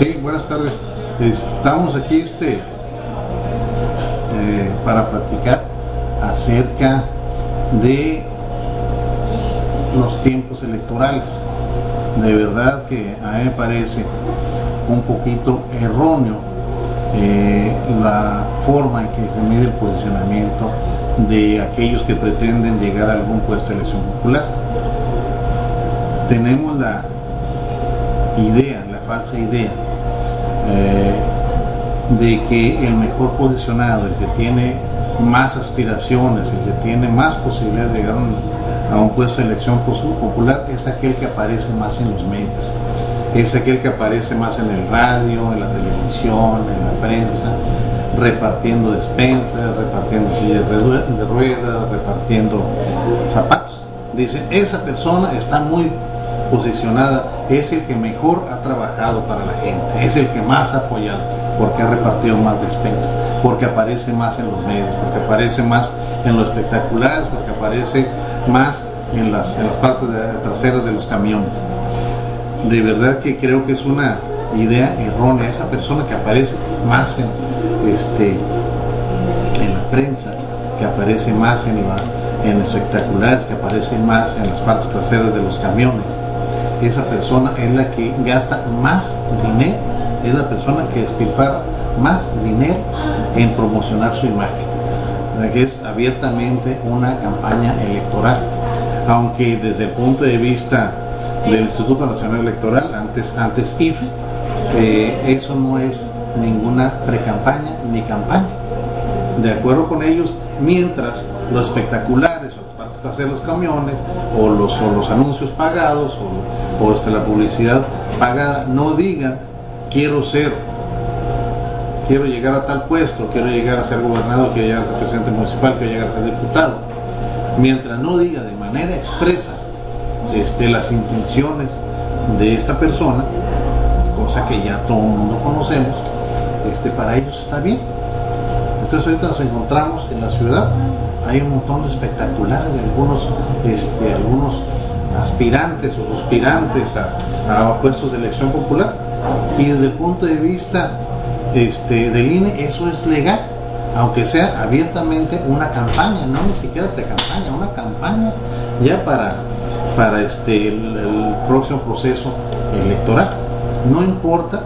Sí, buenas tardes. Estamos aquí para platicar acerca de los tiempos electorales. De verdad que a mí me parece un poquito erróneo la forma en que se mide el posicionamiento de aquellos que pretenden llegar a algún puesto de elección popular. Tenemos la falsa idea de que el mejor posicionado, el que tiene más aspiraciones, el que tiene más posibilidades de llegar a un puesto de elección popular, es aquel que aparece más en los medios, es aquel que aparece más en el radio, en la televisión, en la prensa, repartiendo despensas, repartiendo sillas de ruedas, repartiendo zapatos. Dicen, esa persona está muy posicionada, es el que mejor ha trabajado para la gente, es el que más ha apoyado, porque ha repartido más despensas, porque aparece más en los medios, porque aparece más en los espectaculares, porque aparece más en las partes traseras de los camiones. De verdad que creo que es una idea errónea. Esa persona que aparece más en la prensa, que aparece más en espectaculares, que aparece más en las partes traseras de los camiones, esa persona es la que gasta más dinero, es la persona que despilfarra más dinero en promocionar su imagen, que es abiertamente una campaña electoral, aunque desde el punto de vista del Instituto Nacional Electoral, antes IFE, eso no es ninguna pre-campaña ni campaña. De acuerdo con ellos, mientras los espectaculares o las partes traseras de los camiones o los anuncios pagados o la publicidad pagada no digan quiero llegar a tal puesto, quiero llegar a ser gobernador, quiero llegar a ser presidente municipal, quiero llegar a ser diputado, mientras no diga de manera expresa las intenciones de esta persona, cosa que ya todo el mundo conocemos, para ellos está bien. Entonces ahorita nos encontramos en la ciudad, hay un montón de espectaculares de algunos aspirantes o suspirantes a puestos de elección popular, y desde el punto de vista del INE eso es legal, aunque sea abiertamente una campaña, no ni siquiera pre-campaña, una campaña ya para el próximo proceso electoral. No importa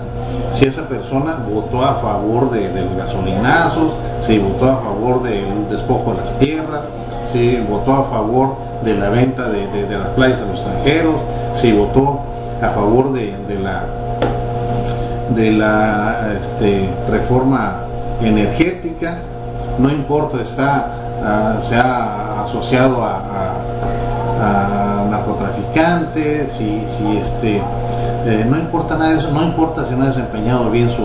si esa persona votó a favor de los gasolinazos, si votó a favor del despojo de las tierras, si votó a favor de la venta de las playas a los extranjeros, si votó a favor de la reforma energética, no importa, se ha asociado a narcotraficantes, no importa nada de eso, no importa si no ha desempeñado bien su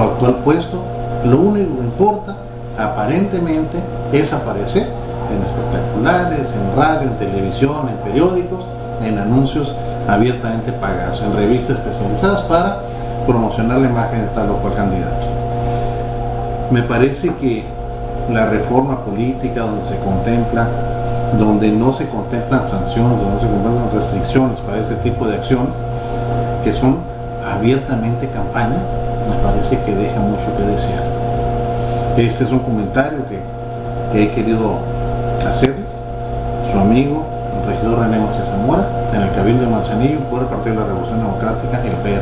actual puesto, lo único que importa aparentemente es aparecer en espectaculares, en radio, en televisión, en periódicos, en anuncios abiertamente pagados, en revistas especializadas para promocionar la imagen de tal o cual candidato. Me parece que la reforma política donde no se contemplan sanciones, donde no se contemplan restricciones para este tipo de acciones, que son abiertamente campañas, me parece que deja mucho que desear. Este es un comentario que he querido hacerles, su amigo, el regidor René Macías Zamora, en el Cabildo de Manzanillo, por el Partido de la Revolución Democrática, el PRD.